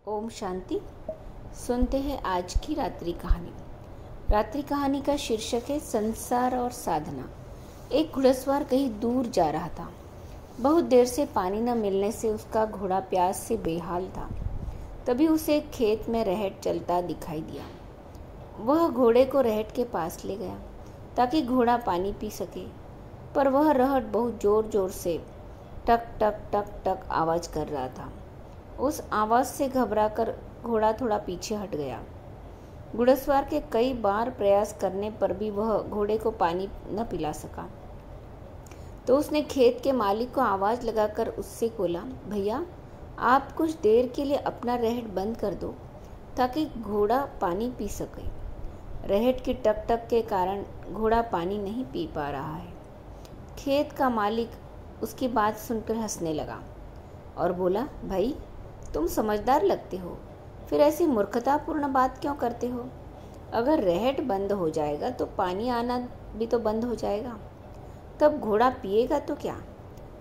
ओम शांति। सुनते हैं आज की रात्रि कहानी। रात्रि कहानी का शीर्षक है संसार और साधना। एक घुड़सवार कहीं दूर जा रहा था। बहुत देर से पानी न मिलने से उसका घोड़ा प्यास से बेहाल था। तभी उसे एक खेत में रहट चलता दिखाई दिया। वह घोड़े को रहट के पास ले गया ताकि घोड़ा पानी पी सके, पर वह रहट बहुत जोर जोर से टक टक टक टक आवाज कर रहा था। उस आवाज से घबराकर घोड़ा थोड़ा पीछे हट गया। घुड़सवार के कई बार प्रयास करने पर भी वह घोड़े को पानी न पिला सका। तो उसने खेत के मालिक को आवाज लगाकर उससे बोला, भैया, आप कुछ देर के लिए अपना रहट बंद कर दो ताकि घोड़ा पानी पी सके। रहट की टक टक के कारण घोड़ा पानी नहीं पी पा रहा है। खेत का मालिक उसकी बात सुनकर हंसने लगा और बोला, भाई, तुम समझदार लगते हो, फिर ऐसी मूर्खतापूर्ण बात क्यों करते हो? अगर रहट बंद हो जाएगा तो पानी आना भी तो बंद हो जाएगा, तब घोड़ा पिएगा तो क्या?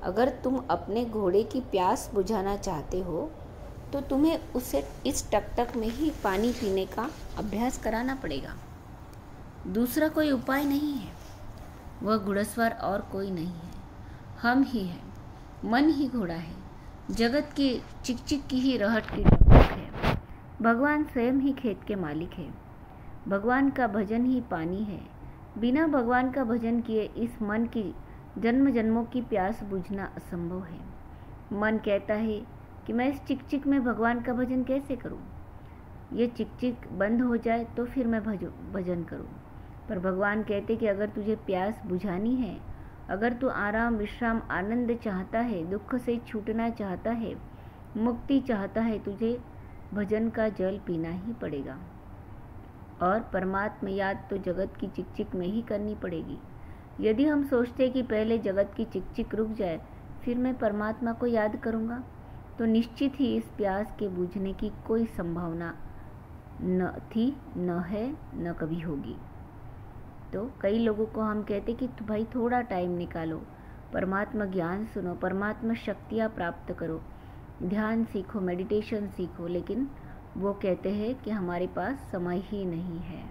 अगर तुम अपने घोड़े की प्यास बुझाना चाहते हो तो तुम्हें उसे इस टकटक में ही पानी पीने का अभ्यास कराना पड़ेगा। दूसरा कोई उपाय नहीं है। वह घुड़सवार और कोई नहीं है, हम ही हैं। मन ही घोड़ा है। जगत की चिक चिक की ही रहट की टकटक है। भगवान स्वयं ही खेत के मालिक है। भगवान का भजन ही पानी है। बिना भगवान का भजन किए इस मन की जन्म जन्मों की प्यास बुझना असंभव है। मन कहता है कि मैं इस चिक चिक में भगवान का भजन कैसे करूं? ये चिक चिक बंद हो जाए तो फिर मैं भजन करूं। पर भगवान कहते कि अगर तुझे प्यास बुझानी है, अगर तू आराम, विश्राम, आनंद चाहता है, दुख से छूटना चाहता है, मुक्ति चाहता है, तुझे भजन का जल पीना ही पड़ेगा। और परमात्मा याद तो जगत की चिक चिक में ही करनी पड़ेगी। यदि हम सोचते कि पहले जगत की चिक चिक रुक जाए फिर मैं परमात्मा को याद करूँगा, तो निश्चित ही इस प्यास के बुझने की कोई संभावना न थी, न है, न कभी होगी। तो कई लोगों को हम कहते कि भाई थोड़ा टाइम निकालो, परमात्मा ज्ञान सुनो, परमात्मा शक्तियाँ प्राप्त करो, ध्यान सीखो, मेडिटेशन सीखो, लेकिन वो कहते हैं कि हमारे पास समय ही नहीं है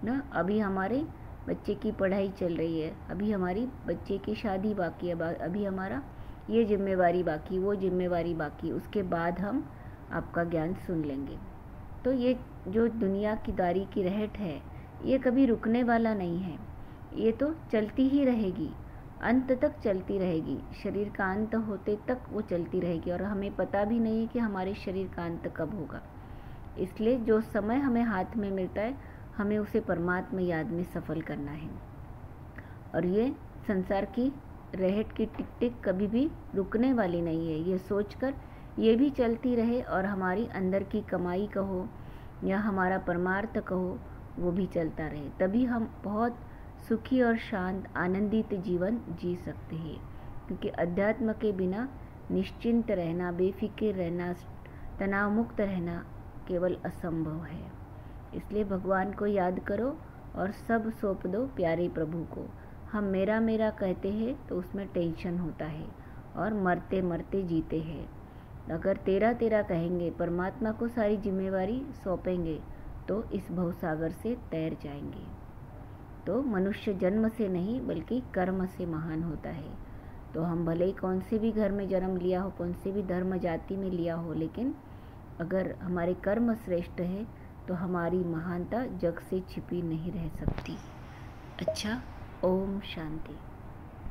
ना। अभी हमारे बच्चे की पढ़ाई चल रही है, अभी हमारी बच्चे की शादी बाकी है, अभी हमारा ये जिम्मेवारी बाकी, वो जिम्मेवारी बाकी, उसके बाद हम आपका ज्ञान सुन लेंगे। तो ये जो दुनिया की दारी की रहट है, ये कभी रुकने वाला नहीं है। ये तो चलती ही रहेगी, अंत तक चलती रहेगी। शरीर का अंत होते तक वो चलती रहेगी और हमें पता भी नहीं है कि हमारे शरीर का अंत कब होगा। इसलिए जो समय हमें हाथ में मिलता है, हमें उसे परमात्मा याद में सफल करना है। और ये संसार की रहट की टिक टिक कभी भी रुकने वाली नहीं है। ये सोचकर ये भी चलती रहे और हमारी अंदर की कमाई कहो या हमारा परमार्थ कहो, वो भी चलता रहे, तभी हम बहुत सुखी और शांत, आनंदित जीवन जी सकते हैं। क्योंकि अध्यात्म के बिना निश्चिंत रहना, बेफिक्र रहना, तनाव मुक्त रहना केवल असंभव है। इसलिए भगवान को याद करो और सब सौंप दो प्यारे प्रभु को। हम मेरा मेरा कहते हैं तो उसमें टेंशन होता है और मरते मरते जीते हैं। अगर तेरा तेरा कहेंगे, परमात्मा को सारी जिम्मेवारी सौंपेंगे, तो इस भवसागर से तैर जाएंगे। तो मनुष्य जन्म से नहीं बल्कि कर्म से महान होता है। तो हम भले ही कौन से भी घर में जन्म लिया हो, कौन से भी धर्म जाति में लिया हो, लेकिन अगर हमारे कर्म श्रेष्ठ है तो हमारी महानता जग से छिपी नहीं रह सकती। अच्छा, ओम शांति।